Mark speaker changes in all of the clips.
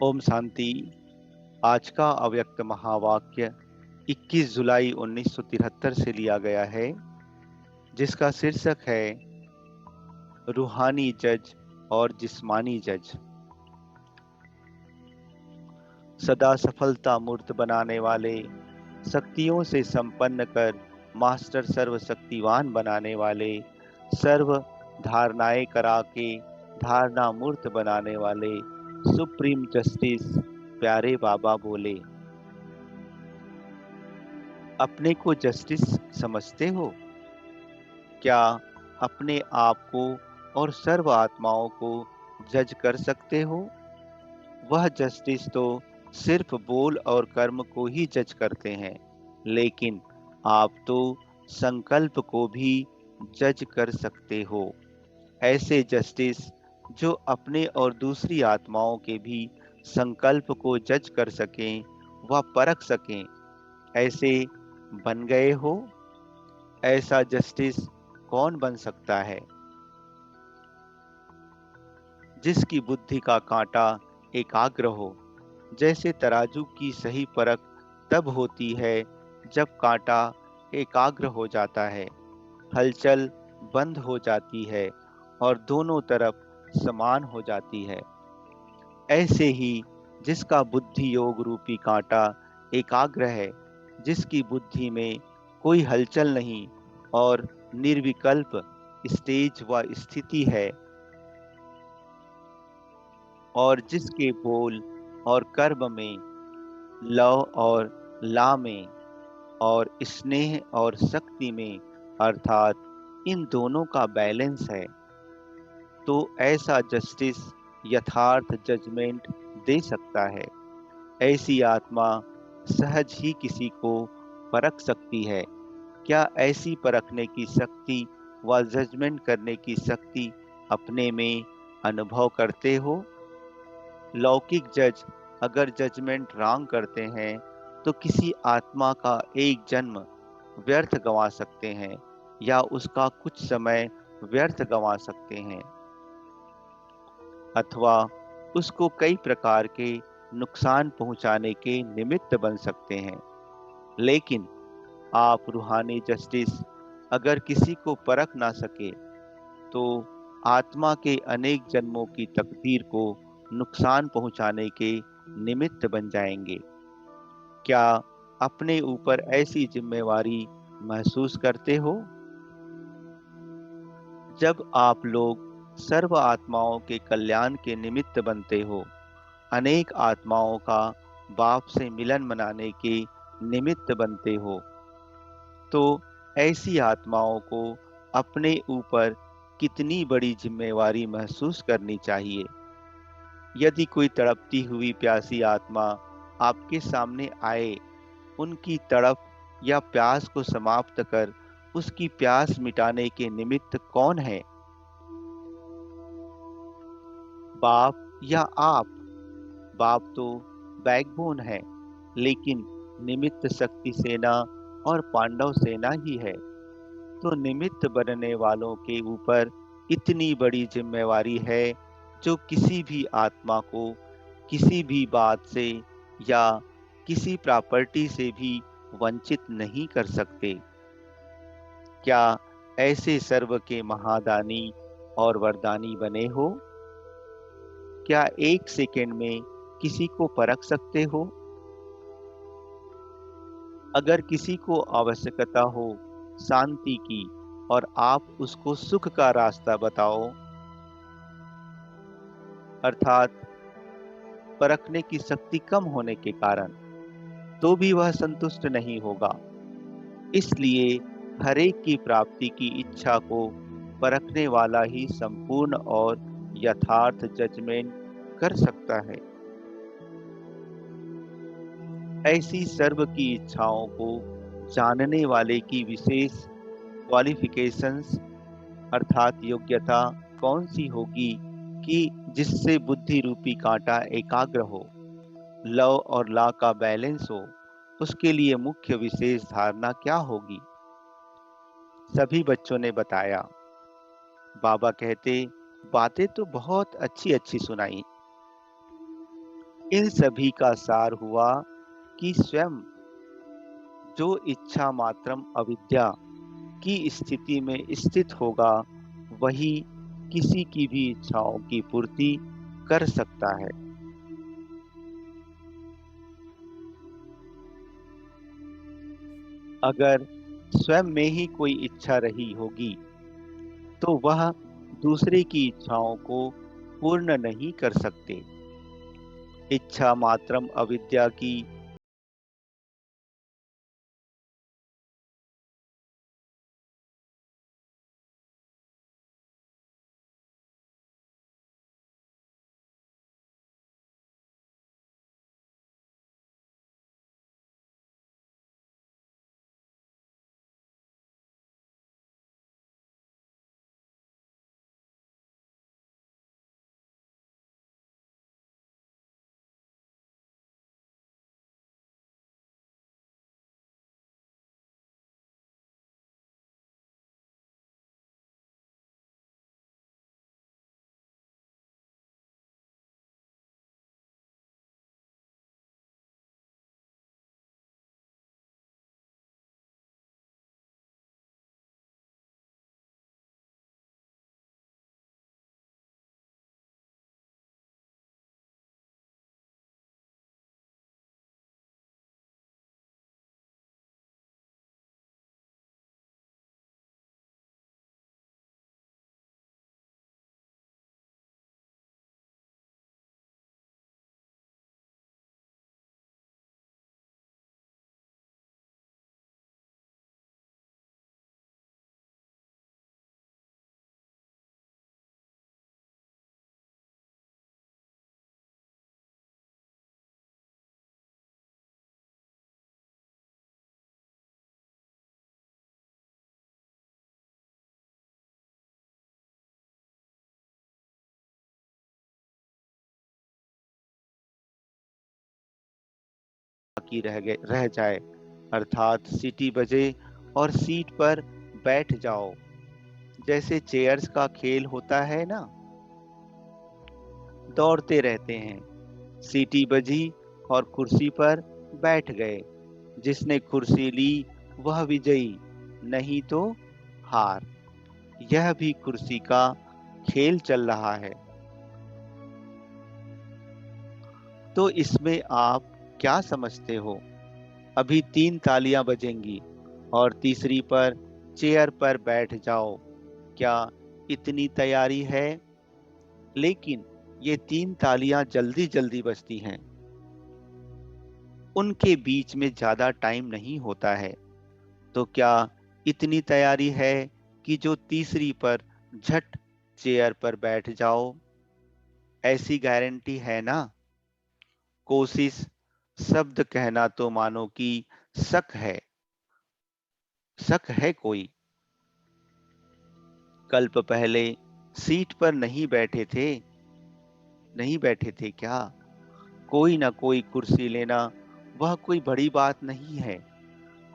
Speaker 1: ओम शांति। आज का अव्यक्त महावाक्य 21 जुलाई 1973 से लिया गया है, जिसका शीर्षक है रूहानी जज और जिस्मानी जज। सदा सफलता मूर्त बनाने वाले, शक्तियों से संपन्न कर मास्टर सर्वशक्तिवान बनाने वाले, सर्व धारणाएं करा के धारणा मूर्त बनाने वाले सुप्रीम जस्टिस प्यारे बाबा बोले, अपने को जस्टिस समझते हो? क्या अपने आप को और सर्व आत्माओं को जज कर सकते हो? वह जस्टिस तो सिर्फ बोल और कर्म को ही जज करते हैं, लेकिन आप तो संकल्प को भी जज कर सकते हो। ऐसे जस्टिस जो अपने और दूसरी आत्माओं के भी संकल्प को जज कर सकें व परख सकें, ऐसे बन गए हो? ऐसा जस्टिस कौन बन सकता है? जिसकी बुद्धि का कांटा एकाग्र हो। जैसे तराजू की सही परख तब होती है जब कांटा एकाग्र हो जाता है, हलचल बंद हो जाती है और दोनों तरफ समान हो जाती है। ऐसे ही जिसका बुद्धि योग रूपी कांटा एकाग्र है, जिसकी बुद्धि में कोई हलचल नहीं और निर्विकल्प स्टेज व स्थिति है, और जिसके बोल और कर्म में, लव और ला में और स्नेह और शक्ति में, अर्थात इन दोनों का बैलेंस है, तो ऐसा जस्टिस यथार्थ जजमेंट दे सकता है। ऐसी आत्मा सहज ही किसी को परख सकती है। क्या ऐसी परखने की शक्ति व जजमेंट करने की शक्ति अपने में अनुभव करते हो? लौकिक जज अगर जजमेंट रॉन्ग करते हैं तो किसी आत्मा का एक जन्म व्यर्थ गंवा सकते हैं या उसका कुछ समय व्यर्थ गंवा सकते हैं, अथवा उसको कई प्रकार के नुकसान पहुंचाने के निमित्त बन सकते हैं। लेकिन आप रूहानी जस्टिस अगर किसी को परख ना सके तो आत्मा के अनेक जन्मों की तकदीर को नुकसान पहुंचाने के निमित्त बन जाएंगे। क्या अपने ऊपर ऐसी जिम्मेवारी महसूस करते हो? जब आप लोग सर्व आत्माओं के कल्याण के निमित्त बनते हो, अनेक आत्माओं का बाप से मिलन मनाने के निमित्त बनते हो, तो ऐसी आत्माओं को अपने ऊपर कितनी बड़ी जिम्मेवारी महसूस करनी चाहिए। यदि कोई तड़पती हुई प्यासी आत्मा आपके सामने आए, उनकी तड़प या प्यास को समाप्त कर उसकी प्यास मिटाने के निमित्त कौन है? बाप या आप? बाप तो बैकबोन है, लेकिन निमित्त शक्ति सेना और पांडव सेना ही है। तो निमित्त बनने वालों के ऊपर इतनी बड़ी जिम्मेवारी है, जो किसी भी आत्मा को किसी भी बात से या किसी प्रॉपर्टी से भी वंचित नहीं कर सकते। क्या ऐसे सर्व के महादानी और वरदानी बने हो? क्या एक सेकंड में किसी को परख सकते हो? अगर किसी को आवश्यकता हो शांति की और आप उसको सुख का रास्ता बताओ, अर्थात परखने की शक्ति कम होने के कारण, तो भी वह संतुष्ट नहीं होगा। इसलिए हरेक की प्राप्ति की इच्छा को परखने वाला ही संपूर्ण और यथार्थ जजमेंट कर सकता है। ऐसी सर्व की इच्छाओं को जानने वाले की विशेष क्वालिफिकेशंस अर्थात योग्यता कौन सी होगी कि जिससे बुद्धि रूपी कांटा एकाग्र हो, लव और ला का बैलेंस हो? उसके लिए मुख्य विशेष धारणा क्या होगी? सभी बच्चों ने बताया। बाबा कहते, बातें तो बहुत अच्छी अच्छी सुनाई, इन सभी का सार हुआ कि स्वयं जो इच्छा मात्रम अविद्या की स्थिति में स्थित होगा, वही किसी की भी इच्छाओं की पूर्ति कर सकता है। अगर स्वयं में ही कोई इच्छा रही होगी, तो वह दूसरे की इच्छाओं को पूर्ण नहीं कर सकते। इच्छा मात्रम अविद्या की बाकी रह जाए, अर्थात सीटी बजे और सीट पर बैठ जाओ। जैसे चेयर्स का खेल होता है ना, दौड़ते रहते हैं। सीटी बजी और कुर्सी पर बैठ गए। जिसने कुर्सी ली वह विजयी, नहीं तो हार। यह भी कुर्सी का खेल चल रहा है। तो इसमें आप क्या समझते हो? अभी 3 तालियां बजेंगी और तीसरी पर चेयर पर बैठ जाओ। क्या इतनी तैयारी है? लेकिन ये 3 तालियां जल्दी जल्दी बजती हैं। उनके बीच में ज्यादा टाइम नहीं होता है। तो क्या इतनी तैयारी है कि जो तीसरी पर झट चेयर पर बैठ जाओ? ऐसी गारंटी है ना? कोशिश शब्द कहना तो मानो कि शक है। शक है कोई? कल्प पहले सीट पर नहीं बैठे थे क्या? कोई ना कोई कुर्सी लेना वह कोई बड़ी बात नहीं है।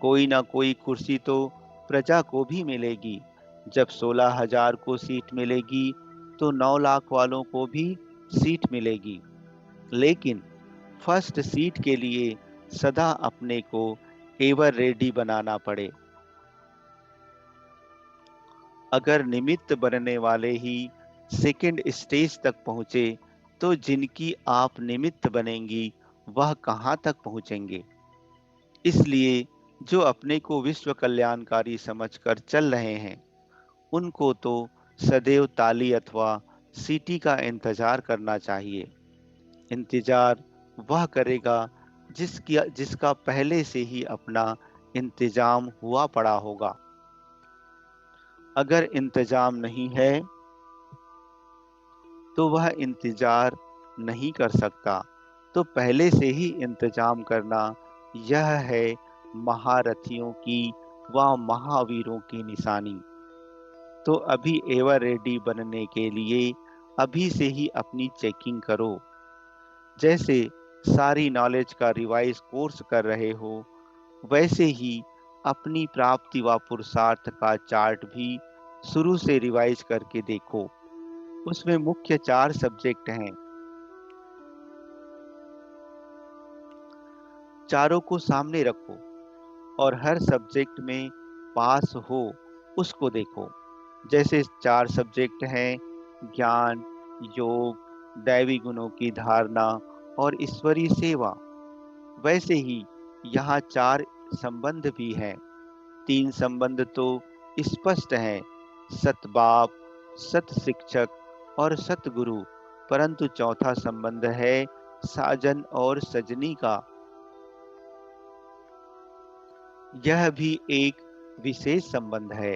Speaker 1: कोई ना कोई कुर्सी तो प्रजा को भी मिलेगी। जब 16,000 को सीट मिलेगी, तो 9 लाख वालों को भी सीट मिलेगी। लेकिन फर्स्ट सीट के लिए सदा अपने को एवर रेडी बनाना पड़े। अगर निमित्त बनने वाले ही सेकंड स्टेज तक पहुंचे, तो जिनकी आप निमित्त बनेंगी वह कहां तक पहुंचेंगे? इसलिए जो अपने को विश्व कल्याणकारी समझकर चल रहे हैं, उनको तो सदैव ताली अथवा सीटी का इंतजार करना चाहिए। इंतजार वह करेगा जिसका पहले से ही अपना इंतजाम हुआ पड़ा होगा। अगर इंतजाम नहीं है, तो वह इंतजार नहीं कर सकता। तो पहले से ही इंतजाम करना, यह है महारथियों की व महावीरों की निशानी। तो अभी एवर रेडी बनने के लिए अभी से ही अपनी चेकिंग करो। जैसे सारी नॉलेज का रिवाइज कोर्स कर रहे हो, वैसे ही अपनी प्राप्ति व पुरुषार्थ का चार्ट भी शुरू से रिवाइज करके देखो। उसमें मुख्य 4 सब्जेक्ट हैं। चारों को सामने रखो और हर सब्जेक्ट में पास हो उसको देखो। जैसे 4 सब्जेक्ट हैं, ज्ञान, योग, दैवी गुणों की धारणा और ईश्वरीय सेवा, वैसे ही यहाँ 4 संबंध भी हैं। 3 संबंध तो स्पष्ट हैं, सत बाप, सत शिक्षक और सतगुरु, परंतु चौथा संबंध है साजन और सजनी का। यह भी एक विशेष संबंध है,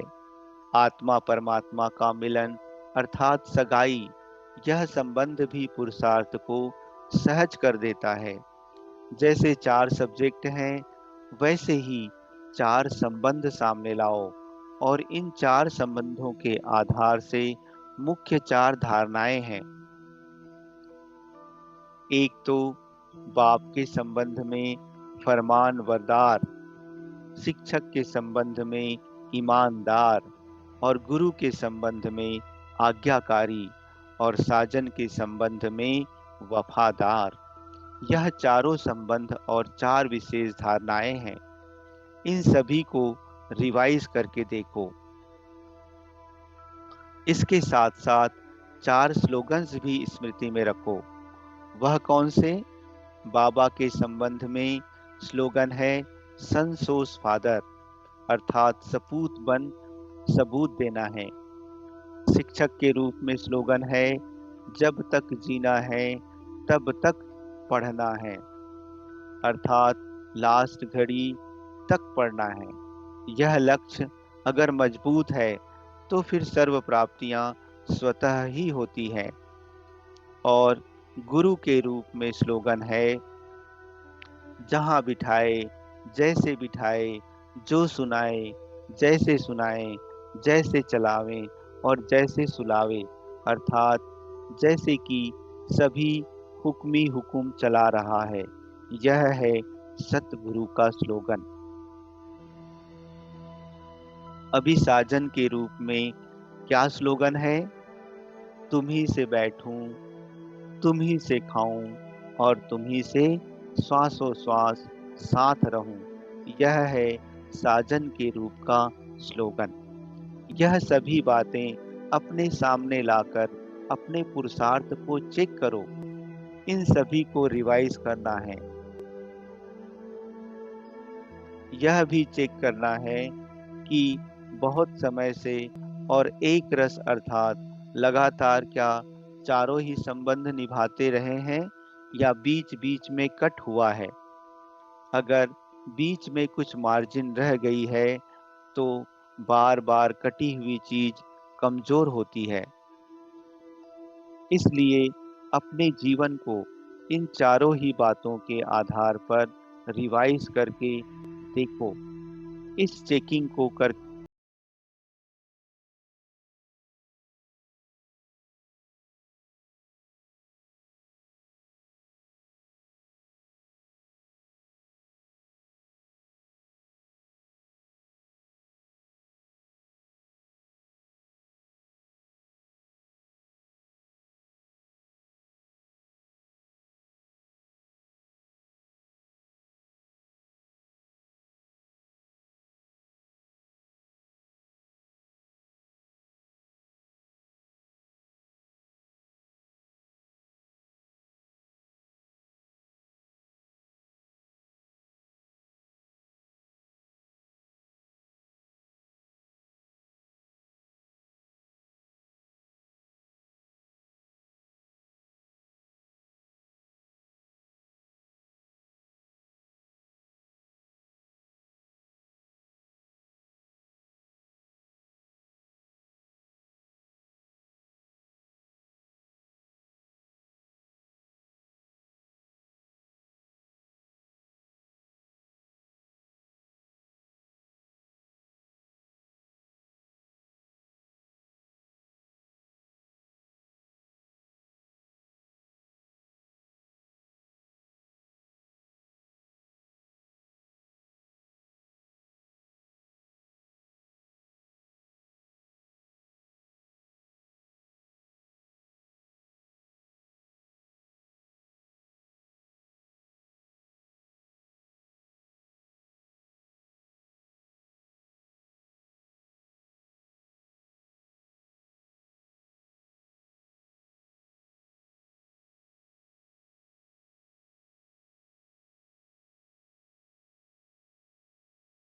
Speaker 1: आत्मा परमात्मा का मिलन अर्थात सगाई। यह संबंध भी पुरुषार्थ को सहज कर देता है। जैसे 4 सब्जेक्ट हैं, वैसे ही 4 संबंध सामने लाओ और इन 4 संबंधों के आधार से मुख्य 4 धारणाएं हैं। एक तो बाप के संबंध में फरमानबरदार, शिक्षक के संबंध में ईमानदार और गुरु के संबंध में आज्ञाकारी और साजन के संबंध में वफादार। यह चारों संबंध और 4 विशेष धारणाएं हैं। इन सभी को रिवाइज करके देखो। इसके साथ साथ 4 स्लोगन्स भी स्मृति में रखो। वह कौन से? बाबा के संबंध में स्लोगन है सन सोस फादर, अर्थात सपूत बन सबूत देना है। शिक्षक के रूप में स्लोगन है जब तक जीना है तब तक पढ़ना है, अर्थात लास्ट घड़ी तक पढ़ना है। यह लक्ष्य अगर मजबूत है तो फिर सर्व प्राप्तियां स्वतः ही होती हैं। और गुरु के रूप में स्लोगन है जहां बिठाए, जैसे बिठाए, जो सुनाए, जैसे सुनाए, जैसे चलावे और जैसे सुलावे, अर्थात जैसे कि सभी हुक्मी हुकुम चला रहा है। यह है सतगुरु का स्लोगन। अभी साजन के रूप में क्या स्लोगन है? तुम ही से बैठूं, तुम ही से खाऊं और तुम ही से श्वासों श्वास साथ रहूं। यह है साजन के रूप का स्लोगन। यह सभी बातें अपने सामने लाकर अपने पुरुषार्थ को चेक करो। इन सभी को रिवाइज करना है। यह भी चेक करना है कि बहुत समय से और एक रस अर्थात लगातार क्या चारों ही संबंध निभाते रहे हैं या बीच बीच में कट हुआ है। अगर बीच में कुछ मार्जिन रह गई है तो बार बार कटी हुई चीज कमजोर होती है। इसलिए अपने जीवन को इन चारों ही बातों के आधार पर रिवाइज करके देखो। इस चेकिंग को कर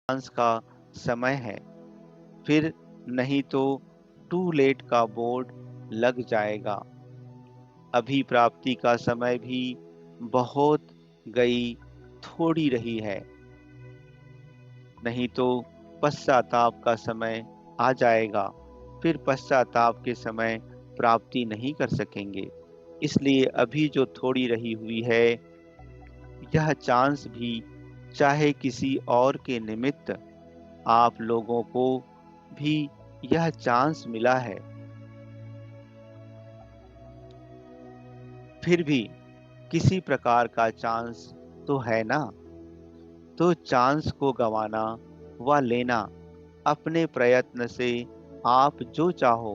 Speaker 1: चांस का समय है, फिर नहीं तो टू लेट का बोर्ड लग जाएगा। अभी प्राप्ति का समय भी बहुत गई, थोड़ी रही है, नहीं तो पश्चाताप का समय आ जाएगा, फिर पश्चाताप के समय प्राप्ति नहीं कर सकेंगे। इसलिए अभी जो थोड़ी रही हुई है, यह चांस भी, चाहे किसी और के निमित्त आप लोगों को भी यह चांस मिला है, फिर भी किसी प्रकार का चांस तो है ना। तो चांस को गंवाना व लेना अपने प्रयत्न से आप जो चाहो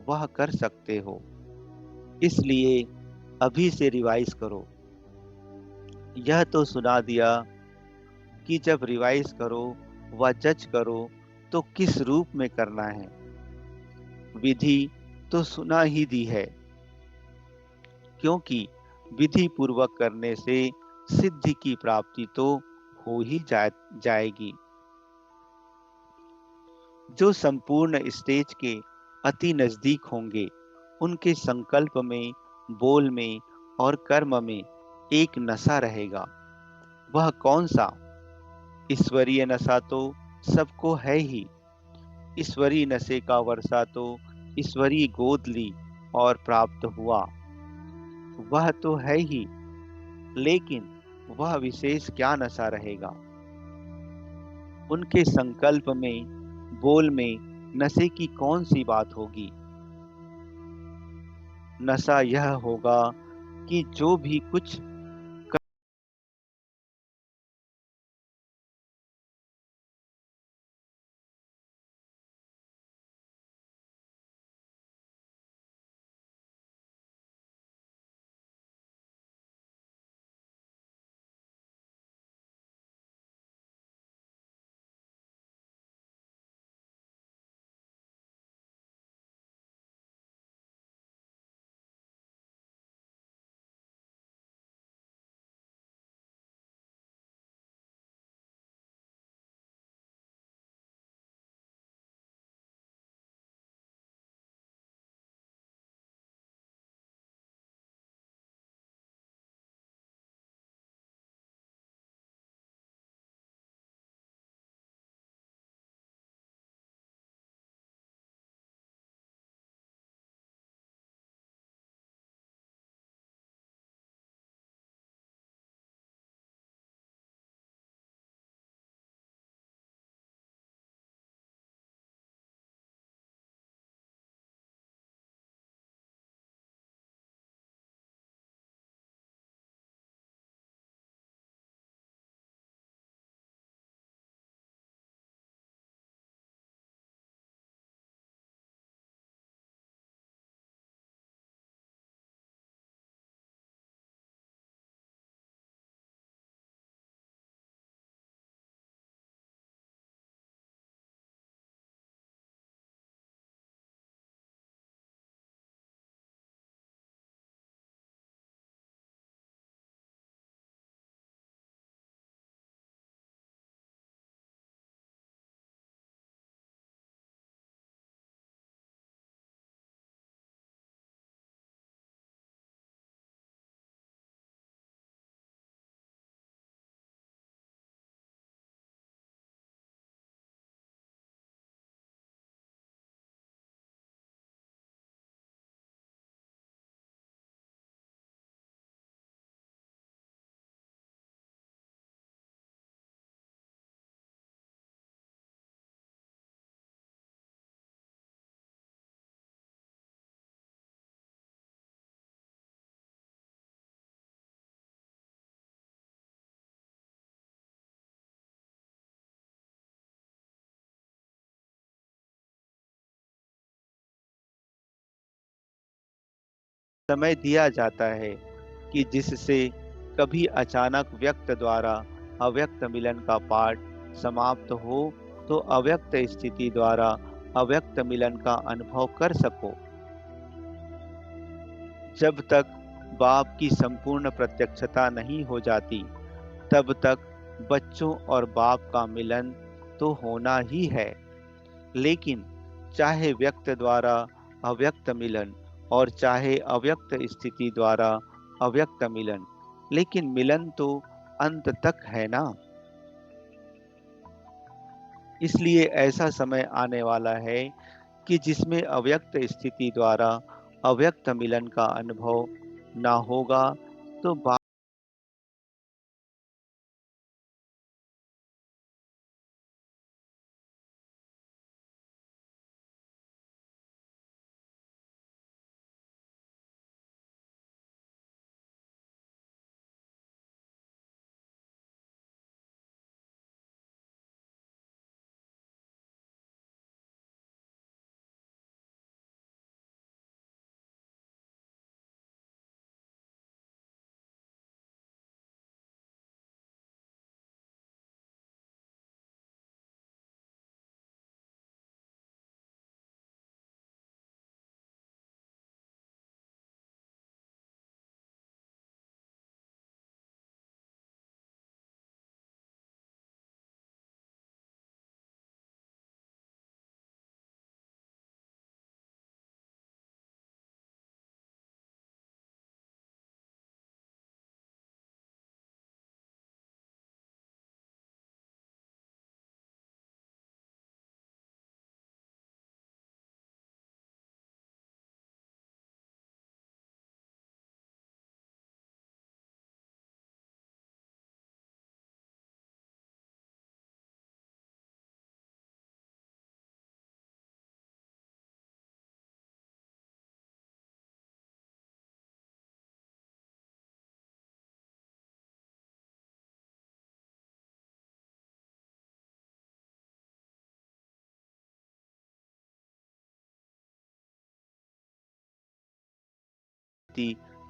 Speaker 1: वह कर सकते हो। इसलिए अभी से रिवाइज करो। यह तो सुना दिया कि जब रिवाइज करो व जज करो तो किस रूप में करना है। विधि तो सुना ही दी है, क्योंकि विधि पूर्वक करने से सिद्धि की प्राप्ति तो हो ही जाएगी। जो संपूर्ण स्टेज के अति नजदीक होंगे, उनके संकल्प में, बोल में और कर्म में एक नशा रहेगा। वह कौन सा? ईश्वरीय नशा तो सबको है ही। ईश्वरीय नशे का वर्षा तो ईश्वरीय गोद ली और प्राप्त हुआ, वह तो है ही। लेकिन वह विशेष क्या नशा रहेगा? उनके संकल्प में, बोल में नशे की कौन सी बात होगी? नशा यह होगा कि जो भी कुछ समय दिया जाता है कि जिससे कभी अचानक व्यक्त द्वारा अव्यक्त मिलन का पाठ समाप्त हो, तो अव्यक्त स्थिति द्वारा अव्यक्त मिलन का अनुभव कर सको। जब तक बाप की संपूर्ण प्रत्यक्षता नहीं हो जाती, तब तक बच्चों और बाप का मिलन तो होना ही है। लेकिन चाहे व्यक्त द्वारा अव्यक्त मिलन और चाहे अव्यक्त स्थिति द्वारा अव्यक्त मिलन, लेकिन मिलन तो अंत तक है ना। इसलिए ऐसा समय आने वाला है कि जिसमें अव्यक्त स्थिति द्वारा अव्यक्त मिलन का अनुभव ना होगा, तो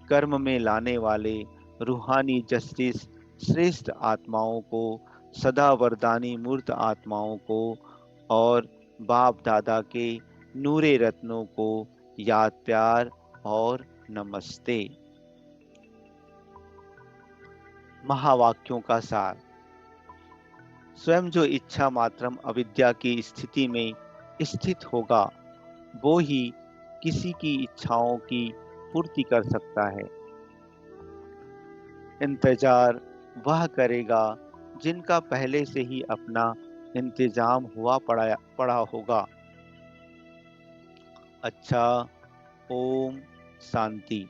Speaker 1: कर्म में लाने वाले रूहानी जस्टिस श्रेष्ठ आत्माओं को, सदा वरदानी मूर्त आत्माओं को और बाप दादा के नूरे रत्नों को याद प्यार और नमस्ते। महावाक्यों का सार। स्वयं जो इच्छा मात्रम अविद्या की स्थिति में स्थित होगा, वो ही किसी की इच्छाओं की पूर्ति कर सकता है। इंतजार वह करेगा जिनका पहले से ही अपना इंतजाम हुआ पड़ा होगा। अच्छा। ओम शांति।